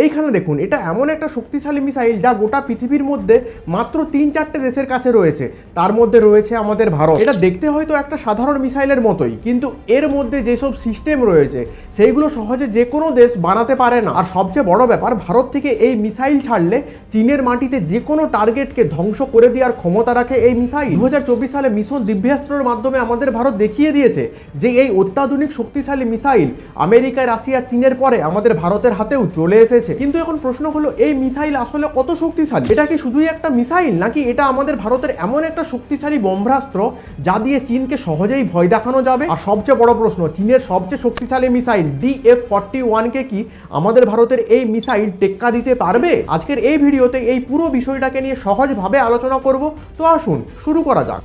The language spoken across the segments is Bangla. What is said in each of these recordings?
এইখানে দেখুন, এটা এমন একটা শক্তিশালী মিসাইল যা গোটা পৃথিবীর মধ্যে মাত্র 3-4টে দেশের কাছে রয়েছে, তার মধ্যে রয়েছে আমাদের ভারত। এটা দেখতে হয়তো একটা সাধারণ মিসাইলের মতোই, কিন্তু এর মধ্যে যেসব সিস্টেম রয়েছে সেইগুলো সহজে যে কোনো দেশ বানাতে পারে না। আর সবচেয়ে বড় ব্যাপার, ভারত থেকে এই মিসাইল ছাড়লে চীনের মাটিতে যে কোনো টার্গেটকে ধ্বংস করে দেওয়ার ক্ষমতা রাখে এই মিসাইল। 2024 সালে মিশন দিব্যাস্ত্রের মাধ্যমে আমাদের ভারত দেখিয়ে দিয়েছে যে এই অত্যাধুনিক শক্তিশালী মিসাইল আমেরিকা, রাশিয়া, চীনের পরে আমাদের ভারতের হাতেও চলে এসেছে। কিন্তু এখন প্রশ্ন হলো, এই মিসাইল আসলে কত শক্তিশালী? এটা কি শুধুই একটা মিসাইল, নাকি এটা আমাদের ভারতের এমন একটা শক্তিশালী ব্রহ্মাস্ত্র যা দিয়ে চীনকে সহজেই ভয় দেখানো যাবে? আর সবচেয়ে বড় প্রশ্ন, চীনের সবচেয়ে শক্তিশালী মিসাইল DF-41 কে কি আমাদের ভারতের এই মিসাইল টেক্কা দিতে পারবে? আজকের এই ভিডিওতে এই পুরো বিষয়টাকে নিয়ে সহজভাবে আলোচনা করব। তো আসুন শুরু করা যাক।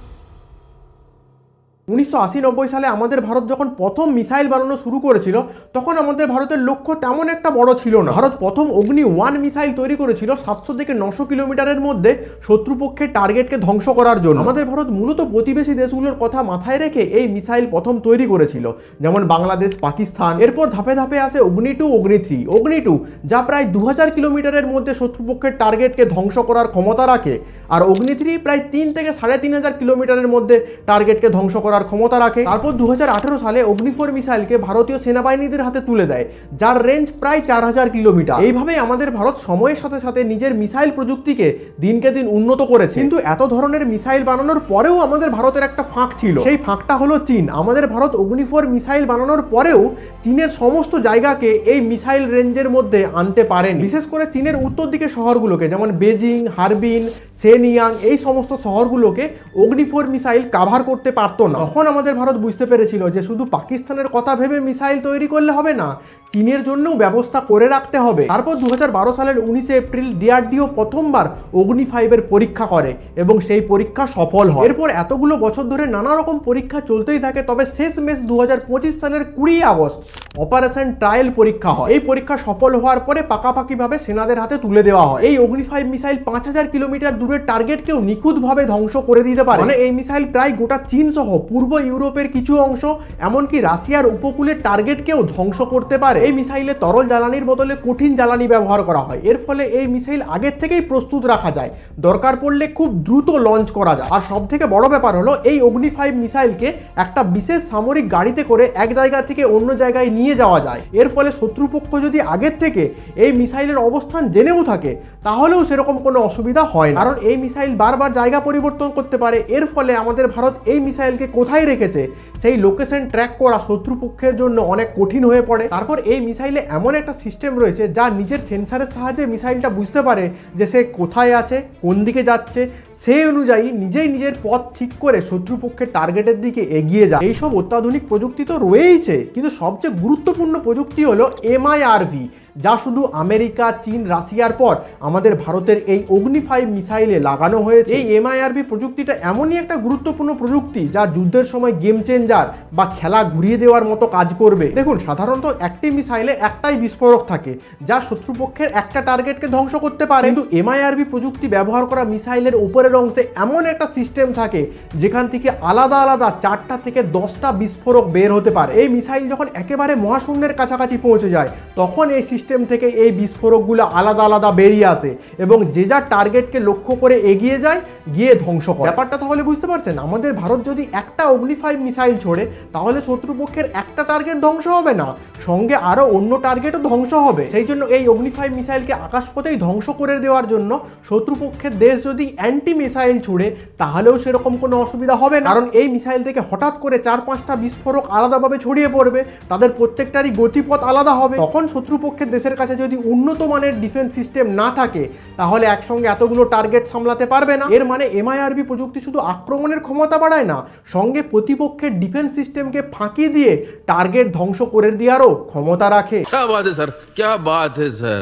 1980-90 সালে আমাদের ভারত যখন প্রথম মিসাইল বানানো শুরু করেছিল, তখন আমাদের ভারতের লক্ষ্য তেমন একটা বড় ছিল না। ভারত প্রথম অগ্নি-1 মিসাইল তৈরি করেছিল 700 থেকে 900 কিলোমিটারের মধ্যে শত্রুপক্ষের টার্গেটকে ধ্বংস করার জন্য। আমাদের ভারত মূলত প্রতিবেশী দেশগুলোর কথা মাথায় রেখে এই মিসাইল প্রথম তৈরি করেছিল, যেমন বাংলাদেশ, পাকিস্তান। এরপর ধাপে ধাপে আসে অগ্নি-2, অগ্নি-3। অগ্নি-2 যা প্রায় 2000 কিলোমিটারের মধ্যে শত্রুপক্ষের টার্গেটকে ধ্বংস করার ক্ষমতা রাখে, আর অগ্নি-3 প্রায় 3 থেকে 3500 কিলোমিটারের মধ্যে টার্গেটকে ধ্বংস করার ক্ষমতা রাখে। তারপর 2018 সালে অগ্নি-4 মিসাইলকে ভারতীয় সেনাবাহিনীদের হাতে তুলে দেয়, যার রেঞ্জ প্রায় 4000 কিলোমিটার। এইভাবেই আমাদের ভারত সময়ের সাথে সাথে নিজের মিসাইল প্রযুক্তিকে দিনকে দিন উন্নত করেছে। কিন্তু এত ধরনের মিসাইল বানানোর পরেও আমাদের ভারতের একটা ফাঁক ছিল, সেই ফাঁকটা হলো চীন। আমাদের ভারত অগ্নি-4 মিসাইল বানানোর পরেও চীনের সমস্ত জায়গাকে এই মিসাইল রেঞ্জের মধ্যে আনতে পারেন। বিশেষ করে চীনের উত্তর দিকে শহরগুলোকে, যেমন বেজিং, হারবিন, সেনিয়াং, এই সমস্ত শহরগুলোকে অগ্নি-4 মিসাইল কাভার করতে পারতো না। তখন আমাদের ভারত বুঝতে পেরেছিল যে শুধু পাকিস্তানের কথা ভেবে মিসাইল তৈরি করলে হবে না, চীনের জন্যও ব্যবস্থা করে রাখতে হবে। তারপর 2012 সালের 19 এপ্রিল DRDO প্রথমবার অগ্নি-5 এর পরীক্ষা করে এবং সেই পরীক্ষা সফল হয়। এরপর এতগুলো বছর ধরে নানা রকম পরীক্ষা চলতেই থাকে, তবে শেষমেশ 2025 সালের 20 আগস্ট অপারেশন ট্রায়াল পরীক্ষা হয়। এই পরীক্ষা সফল হওয়ার পরে পাকাপাকিভাবে সেনাদের হাতে তুলে দেওয়া হয়। এই অগ্নি-5 মিসাইল 5000 কিলোমিটার দূরের টার্গেটকেও নিখুঁতভাবে ধ্বংস করে দিতে পারে। মানে এই মিসাইল প্রায় গোটা চীন সহ পূর্ব ইউরোপের কিছু অংশ, এমনকি রাশিয়ার উপকূলের টার্গেটকেও ধ্বংস করতে পারে। এই মিসাইলে তরল জ্বালানির বদলে কঠিন জ্বালানি ব্যবহার করা হয়। এর ফলে এই মিসাইল আগের থেকেই প্রস্তুত রাখা যায়, দরকার পড়লে খুব দ্রুত লঞ্চ করা যায়। আর সব থেকে বড় ব্যাপার হলো, এই অগ্নি-5 মিসাইলকে একটা বিশেষ সামরিক গাড়িতে করে এক জায়গা থেকে অন্য জায়গায় নিয়ে যাওয়া যায়। এর ফলে শত্রুপক্ষ যদি আগের থেকে এই মিসাইলের অবস্থান জেনেও থাকে, তাহলেও সেরকম কোনো অসুবিধা হয় না, কারণ এই মিসাইল বারবার জায়গা পরিবর্তন করতে পারে। এর ফলে আমাদের ভারত এই মিসাইলকে কোথায় রেখেছে সেই লোকেশন ট্র্যাক করা শত্রুপক্ষের জন্য অনেক কঠিন হয়ে পড়ে। তারপর এই মিসাইলে এমন একটা সিস্টেম রয়েছে যা নিজের সেন্সারের সাহায্যে মিসাইলটা বুঝতে পারে যে সে কোথায় আছে, কোন দিকে যাচ্ছে, সেই অনুযায়ী নিজের পথ ঠিক করে শত্রুপক্ষের টার্গেটের দিকে এগিয়ে যায়। এইসব অত্যাধুনিক প্রযুক্তি তো রয়েইছে, কিন্তু সবচেয়ে গুরুত্বপূর্ণ প্রযুক্তি হলো MIRV, যা শুধু আমেরিকা, চীন, রাশিয়ার পর আমাদের ভারতের এই অগ্নি-5 মিসাইলে লাগানো হয়েছে। এই MIRV প্রযুক্তিটা এমনই একটা গুরুত্বপূর্ণ প্রযুক্তি যা যুদ্ধের সময় গেম চেঞ্জার বা খেলা ঘুরিয়ে দেওয়ার মতো কাজ করবে। দেখুন, সাধারণত একটি মিসাইলে একটাই বিস্ফোরক থাকে যা শত্রুপক্ষের একটা টার্গেটকে ধ্বংস করতে পারে, কিন্তু MIRV প্রযুক্তি ব্যবহার করা মিসাইলের উপরের অংশে এমন একটা সিস্টেম থাকে যেখান থেকে আলাদা আলাদা 4টা থেকে 10টা বিস্ফোরক বের হতে পারে। এই মিসাইল যখন একেবারে মহাশূন্যের কাছাকাছি পৌঁছে যায়, তখন এই সিস্টেম থেকে এই বিস্ফোরকগুলো আলাদা আলাদা বেরিয়ে আসে এবং যে যার টার্গেটকে লক্ষ্য করে এগিয়ে যায়, গিয়ে ধ্বংস করে। ব্যাপারটা তাহলে বুঝতে পারছেন, আমাদের ভারত যদি একটা অগ্নি-5 মিসাইল ছোড়ে, তাহলে শত্রুপক্ষের একটা টার্গেট ধ্বংস হবে না, সঙ্গে আরো অন্য টার্গেটও ধ্বংস হবে। সেই জন্য এই অগ্নি-5 মিসাইলকে আকাশপথেই ধ্বংস করে দেওয়ার জন্য শত্রুপক্ষের দেশ যদি অ্যান্টি মিসাইল ছুড়ে, তাহলেও সেরকম কোনো অসুবিধা হবে না, কারণ এই মিসাইল থেকে হঠাৎ করে 4-5টা বিস্ফোরক আলাদাভাবে ছড়িয়ে পড়বে, তাদের প্রত্যেকটারই গতিপথ আলাদা হবে। তখন শত্রুপক্ষের দেশের কাছে যদি উন্নত মানের ডিফেন্স সিস্টেম না থাকে, তাহলে একসঙ্গে এতগুলো টার্গেট সামলাতে পারবে না। এর মানে MIRV প্রযুক্তি শুধু আক্রমণের ক্ষমতা বাড়ায় না, সঙ্গে প্রতিপক্ষের ডিফেন্স সিস্টেমকে ফাঁকি দিয়ে টার্গেট ধ্বংস করে দেওয়ারও ক্ষমতা রাখে।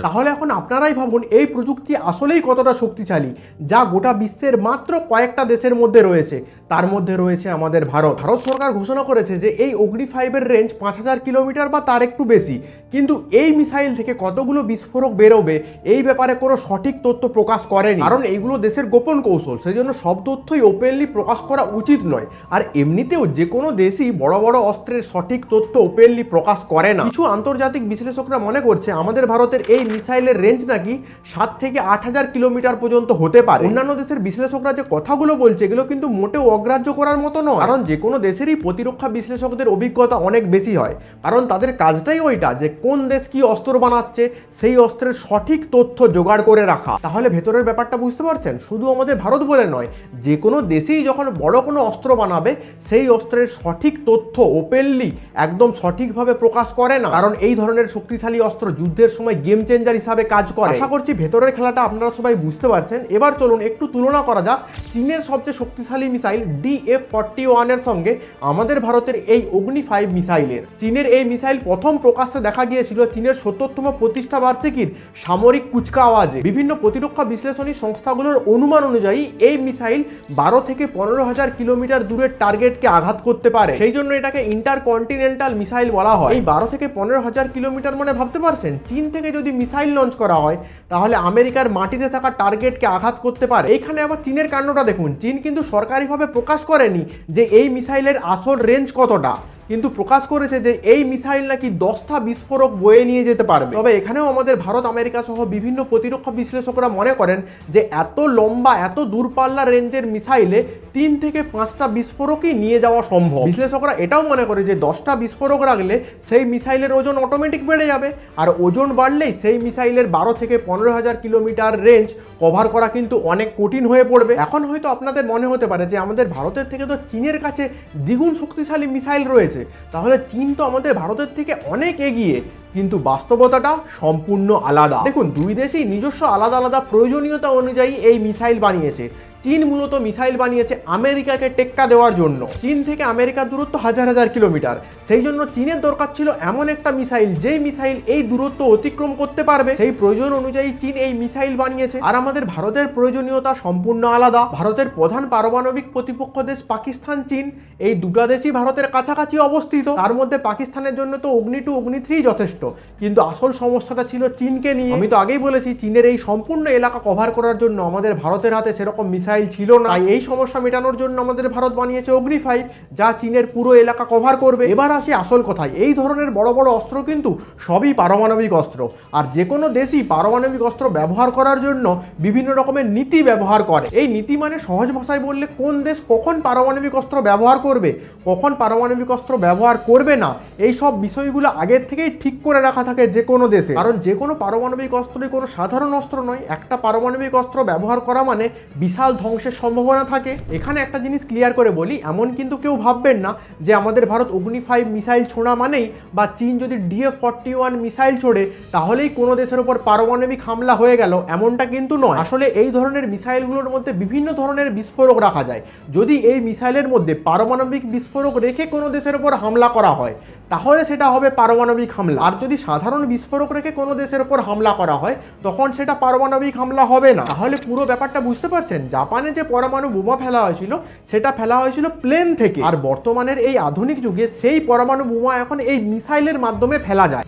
তাহলে এখন আপনারাই ভাবুন, এই প্রযুক্তি আসলেই কতটা শক্তিশালী, যা গোটা বিশ্বের মাত্র কয়েকটা দেশের মধ্যে রয়েছে। তার মধ্যে রয়েছে আমাদের ভারত। ভারত সরকার ঘোষণা করেছে যে এই অগ্নি-5 এর রেঞ্জ 5000 কিলোমিটার বা তার একটু বেশি, কিন্তু এই মিসাইল থেকে কতগুলো বিস্ফোরক বেরোবে এই ব্যাপারে কোনো সঠিক তথ্য প্রকাশ করেনি, কারণ এইগুলো দেশের গোপন কৌশল, সেই জন্য সব তথ্যই ওপেনলি প্রকাশ করা উচিত নয়। আর এমনিতেও যে কোনো দেশই বড় বড় অস্ত্রের সঠিক তথ্য ওপেনলি প্রকাশ করে না। কিছু আন্তর্জাতিক বিশ্লেষকরা মনে করছে আমাদের ভারতের এই মিসাইলের রেঞ্জ নাকি 7 থেকে 8,000 কিলোমিটার পর্যন্ত হতে পারে। অন্যান্য দেশের বিশ্লেষকরা যে কথাগুলো বলছে এগুলো কিন্তু মোটেও অগ্রাহ্য করার মতো নয়, কারণ যে কোনো দেশেরই প্রতিরক্ষা বিশ্লেষকদের অভিজ্ঞতা অনেক বেশি হয়, কারণ তাদের কাজটাই ওইটা যে কোন দেশ কি অস্ত্র বানাচ্ছে সেই অস্ত্রের সঠিক তথ্য জোগাড় করে রাখা। তাহলে ভেতরের ব্যাপারটা বুঝতে পারছেন, শুধু আমাদের ভারত বলে নয়, যে কোনো দেশেই যখন বড় কোনো অস্ত্র বানাবে সেই অস্ত্রের সঠিক তথ্য ওপেনলি একদম সঠিকভাবে প্রকাশ করে না, কারণ এই ধরনের শক্তিশালী অস্ত্র যুদ্ধের সময় গেম চেঞ্জার হিসাবে কাজ করে। আশা করছি ভেতরের খেলাটা আপনারা সবাই বুঝতে পারছেন। এবার চলুন একটু তুলনা করা যাক চীনের সবচেয়ে শক্তিশালী মিসাইল DF-41 এর সঙ্গে আমাদের ভারতের এই অগ্নি 5 মিসাইলের। চীনের এই মিসাইল প্রথম প্রকাশ্যে দেখা গিয়েছিল চীনের 70তম প্রতিষ্ঠা বার্ষিকীর সামরিক কুচকাওয়াজে। বিভিন্ন প্রতিরক্ষা বিশ্লেষণী সংস্থাগুলোর অনুমান অনুযায়ী এই মিসাইল 12 থেকে 15,000 কিলোমিটার দূরের টার্গেটকে আঘাত করতে পারে, সেই জন্য এটাকে ইন্টারকন্টিনেন্টাল মিসাইল বলা হয়। এই 12 থেকে 15,000 কিলোমিটার মানে ভাবতে পারছেন, চীন থেকে যদি মিসাইল লঞ্চ করা হয় তাহলে আমেরিকার মাটিতে থাকা টার্গেটকে আঘাত করতে পারে। এইখানে আবার চীনের কাণ্ডটা দেখুন, চীন কিন্তু সরকারিভাবে প্রকাশ করেনি যে এই মিসাইলের আসল রেঞ্জ কতটা, কিন্তু প্রকাশ করেছে যে এই মিসাইল নাকি 10টা বিস্ফোরক বয়ে নিয়ে যেতে পারবে। তবে এখানেও আমাদের ভারত আমেরিকা সহ বিভিন্ন প্রতিরক্ষা বিশ্লেষকরা মনে করেন যে এত লম্বা এত দূরপাল্লা রেঞ্জের মিসাইলে 3 থেকে 5টা বিস্ফোরকই নিয়ে যাওয়া সম্ভব। বিশ্লেষকরা এটাও মনে করে যে 10টা বিস্ফোরক রাখলে সেই মিসাইলের ওজন অটোমেটিক বেড়ে যাবে, আর ওজন বাড়লেই সেই মিসাইলের 12 থেকে 15,000 কিলোমিটার রেঞ্জ কভার করা কিন্তু অনেক কঠিন হয়ে পড়বে। এখন হয়তো আপনাদের মনে হতে পারে যে আমাদের ভারতের থেকে তো চীনের কাছে দ্বিগুণ শক্তিশালী মিসাইল রয়েছে, তাহলে চীন তো আমাদের ভারতের থেকে অনেক এগিয়ে, কিন্তু বাস্তবতাটা সম্পূর্ণ আলাদা। দেখুন, দুই দেশই নিজস্ব আলাদা আলাদা প্রয়োজনীয়তা অনুযায়ী এই মিসাইল বানিয়েছে। চীন মূলত মিসাইল বানিয়েছে আমেরিকাকে টেক্কা দেওয়ার জন্য। চীন থেকে আমেরিকার দূরত্ব হাজার হাজার কিলোমিটার, সেই জন্য চীনের দরকার ছিল এমন একটা মিসাইল যেই মিসাইল এই দূরত্ব অতিক্রম করতে পারবে। সেই প্রয়োজন অনুযায়ী চীন এই মিসাইল বানিয়েছে। আর আমাদের ভারতের প্রয়োজনীয়তা সম্পূর্ণ আলাদা। ভারতের প্রধান পারমাণবিক প্রতিপক্ষ দেশ পাকিস্তান, চীন, এই দুটো দেশই ভারতের কাছাকাছি অবস্থিত। তার মধ্যে পাকিস্তানের জন্য তো অগ্নি 2 অগ্নি 3 যথেষ্ট, কিন্তু আসল সমস্যাটা ছিল চীনকে নিয়ে। আমি তো আগেই বলেছি চীনের এই সম্পূর্ণ এলাকা কভার করার জন্য আমাদের ভারতের হাতে সেরকম মিসাইল ছিল না। তাই এই সমস্যা মেটানোর জন্য আমাদের ভারত বানিয়েছে অগ্নি 5, যা চীনের পুরো এলাকা কভার করবে। এবার আসি আসল কথায়, এই ধরনের বড় বড় অস্ত্র কিন্তু সবই পারমাণবিক অস্ত্র, আর যে কোনো দেশই পারমাণবিক অস্ত্র ব্যবহার করার জন্য বিভিন্ন রকমের নীতি ব্যবহার করে। এই নীতি মানে সহজ ভাষায় বললে কোন দেশ কখন পারমাণবিক অস্ত্র ব্যবহার করবে, কখন পারমাণবিক অস্ত্র ব্যবহার করবে না, এই সব বিষয়গুলো আগের থেকেই ঠিক করে রাখা থাকে যে কোনো দেশে। কারণ যে কোনো পারমাণবিক অস্ত্রই কোনো সাধারণ অস্ত্র নয়। একটা পারমাণবিক অস্ত্র ব্যবহার করা মানে বিশাল ধ্বংসের সম্ভাবনা থাকে। এখানে একটা জিনিস ক্লিয়ার করে বলি, এমন কিন্তু কেউ ভাববেন না যে আমাদের ভারত অগ্নি 5 মিসাইল ছোড়া মানেই বা চীন যদি DF-41 মিসাইল ছোড়ে তাহলেই কোনো দেশের উপর পারমাণবিক হামলা হয়ে গেল, এমনটা কিন্তু নয়। আসলে এই ধরনের মিসাইলগুলোর মধ্যে বিভিন্ন ধরনের বিস্ফোরক রাখা যায়। যদি এই মিসাইলের মধ্যে পারমাণবিক বিস্ফোরক রেখে কোনো দেশের উপর হামলা করা হয় তাহলে সেটা হবে পারমাণবিক হামলা, আর যদি সাধারণ বিস্ফোরক রেখে কোনো দেশের উপর হামলা করা হয় তখন সেটা পারমাণবিক হামলা হবে না। তাহলে পুরো ব্যাপারটা বুঝতে পারছেন, জাপানে যে পরমাণু বোমা ফেলা হয়েছিল সেটা ফেলা হয়েছিল প্লেন থেকে, আর বর্তমানের এই আধুনিক যুগে সেই পরমাণু বোমা এখন এই মিসাইলের মাধ্যমে ফেলা যায়।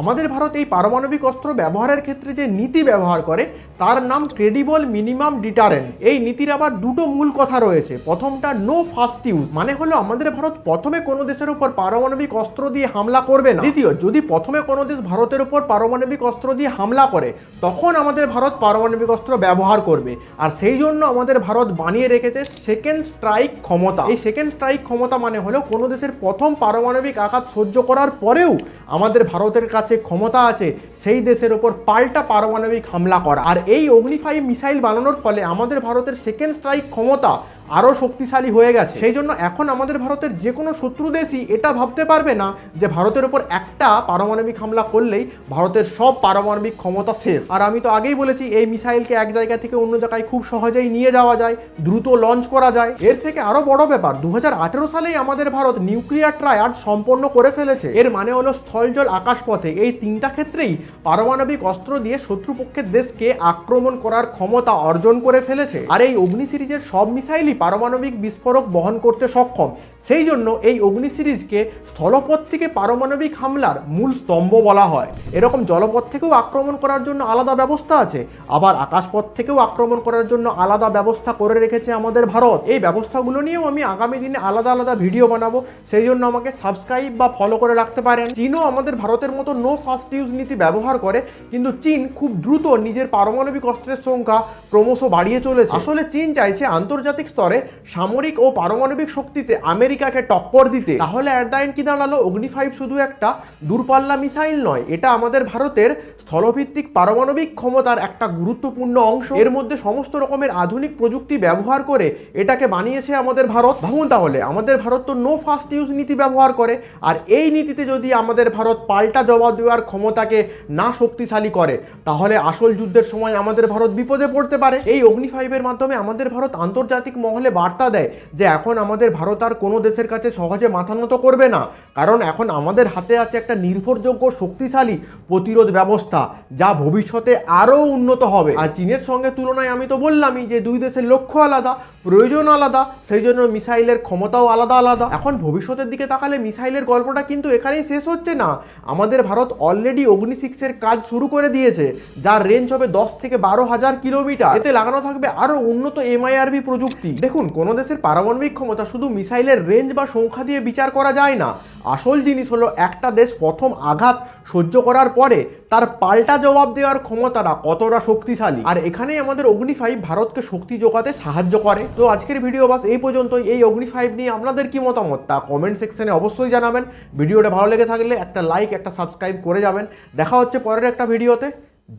আমাদের ভারত এই পারমাণবিক অস্ত্র ব্যবহারের ক্ষেত্রে যে নীতি ব্যবহার করে তার নাম ক্রেডিবল মিনিমাম ডিটারেন্স। এই নীতির আবার দুটো মূল কথা রয়েছে। প্রথমটা নো ফার্স্ট ইউজ, মানে হলো আমাদের ভারত প্রথমে কোনো দেশের উপর পারমাণবিক অস্ত্র দিয়ে হামলা করবে না। দ্বিতীয়, যদি প্রথমে কোনো দেশ ভারতের উপর পারমাণবিক অস্ত্র দিয়ে হামলা করে তখন আমাদের ভারত পারমাণবিক অস্ত্র ব্যবহার করবে। আর সেই জন্য আমাদের ভারত বানিয়ে রেখেছে সেকেন্ড স্ট্রাইক ক্ষমতা। এই সেকেন্ড স্ট্রাইক ক্ষমতা মানে হলো কোনো দেশের প্রথম পারমাণবিক আঘাত সহ্য করার পরেও আমাদের ভারতের কাছে ক্ষমতা আছে সেই দেশের উপর পাল্টা পারমাণবিক হামলা করা। আর এই অগ্নি 5 মিসাইল বানানোর ফলে আমাদের ভারতের সেকেন্ড স্ট্রাইক ক্ষমতা আরও শক্তিশালী হয়ে গেছে। সেই জন্য এখন আমাদের ভারতের যে কোনো শত্রু দেশই এটা ভাবতে পারবে না যে ভারতের উপর একটা পারমাণবিক হামলা করলেই ভারতের সব পারমাণবিক ক্ষমতা শেষ। আর আমি তো আগেই বলেছি এই মিসাইলকে এক জায়গা থেকে অন্য জায়গায় খুব সহজেই নিয়ে যাওয়া যায়, দ্রুত লঞ্চ করা যায়। এর থেকে আরও বড় ব্যাপার, 2018 সালেই আমাদের ভারত নিউক্লিয়ার ট্রায়াড সম্পন্ন করে ফেলেছে। এর মানে হলো স্থল, জল, আকাশপথে এই তিনটা ক্ষেত্রেই পারমাণবিক অস্ত্র দিয়ে শত্রুপক্ষের দেশকে আক্রমণ করার ক্ষমতা অর্জন করে ফেলেছে। আর এই অগ্নি সিরিজের সব মিসাইলই পারমাণবিক বিস্ফোরক বহন করতে সক্ষম। সেই জন্য এই অগ্নি সিরিজকে স্থলপথ থেকে পারমাণবিক হামলার মূল স্তম্ভ বলা হয়। এরকম জলপথ থেকেও আক্রমণ করার জন্য আলাদা ব্যবস্থা আছে, আবার আকাশপথ থেকেও আক্রমণ করার জন্য আলাদা ব্যবস্থা করে রেখেছে আমাদের ভারত। এই ব্যবস্থাগুলো নিয়েও আমি আগামী দিনে আলাদা আলাদা ভিডিও বানাবো, সেই জন্য আমাকে সাবস্ক্রাইব বা ফলো করে রাখতে পারেন। চীনও আমাদের ভারতের মতো নো ফার্স্ট ইউজ নীতি ব্যবহার করে, কিন্তু চীন খুব দ্রুত নিজের পারমাণবিক অস্ত্রের সংখ্যা ক্রমশ বাড়িয়ে চলেছে। আসলে চীন চাইছে আন্তর্জাতিক স্তরে সামরিক ও পারমাণবিক শক্তিতে আমেরিকাকে টক্কর দিতে। তাহলে অ্যাট দ্য এন্ড কি দাঁড়ালো, অগ্নি 5 শুধু একটা দূরপাল্লা মিসাইল নয়, এটা আমাদের ভারতের স্থলভিত্তিক পারমাণবিক ক্ষমতার একটা গুরুত্বপূর্ণ অংশ। এর মধ্যে সমস্ত রকমের আধুনিক প্রযুক্তি ব্যবহার করে এটাকে বানিয়েছে আমাদের ভারত। ভাবুন তাহলে, আমাদের ভারত তো নো ফার্স্ট ইউজ নীতি ব্যবহার করে, আর এই নীতিতে যদি আমাদের ভারত পাল্টা জবাব দেওয়ার ক্ষমতাকে না শক্তিশালী করে, তাহলে আসল যুদ্ধের সময় আমাদের ভারত বিপদে পড়তে পারে। এই অগ্নি 5 এর মাধ্যমে আমাদের ভারত আন্তর্জাতিক মহলে বার্তা দেয় যে এখন আমাদের ভারত আর কোনো দেশের কাছে সহজে মাথা নত করবে না, কারণ এখন আমাদের হাতে আছে একটা নির্ভরযোগ্য শক্তিশালী প্রতিরোধ ব্যবস্থা, যা ভবিষ্যতে আরও উন্নত হবে। আর চীনের সঙ্গে তুলনায় আমি তো বললামই যে দুই দেশের লক্ষ্য আলাদা, প্রয়োজন আলাদা, সেই জন্য মিসাইলের ক্ষমতাও আলাদা আলাদা। এখন ভবিষ্যতের দিকে তাকালে মিসাইলের গল্পটা কিন্তু এখানেই শেষ হচ্ছে না। আমাদের ভারত অলরেডি অগ্নি 6 এর কাজ শুরু করে দিয়েছে, যার রেঞ্জ হবে 10 থেকে 12,000 কিলোমিটার। এতে লাগানো থাকবে আরও উন্নত MIRV প্রযুক্তি। দেখুন, কোনো দেশের পারমাণবিক ক্ষমতা শুধু মিসাইলের রেঞ্জ বা সংখ্যা দিয়ে বিচার করা যায় না। আসল জিনিস হলো একটা দেশ প্রথম আঘাত সহ্য করার পরে তার পাল্টা জবাব দেওয়ার ক্ষমতাটা কতটা শক্তিশালী। আর এখানেই আমাদের অগ্নি 5 ভারতকে শক্তি যোগাতে সাহায্য করে। তো আজকের ভিডিও বাস এই পর্যন্তই। এই অগ্নি 5 নিয়ে আপনাদের কি মতামত তা কমেন্ট সেকশনে অবশ্যই জানাবেন। ভিডিওটা ভালো লেগে থাকলে একটা লাইক, একটা সাবস্ক্রাইব করে যাবেন। দেখা হচ্ছে পরের একটা ভিডিওতে।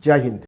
জয় হিন্দ।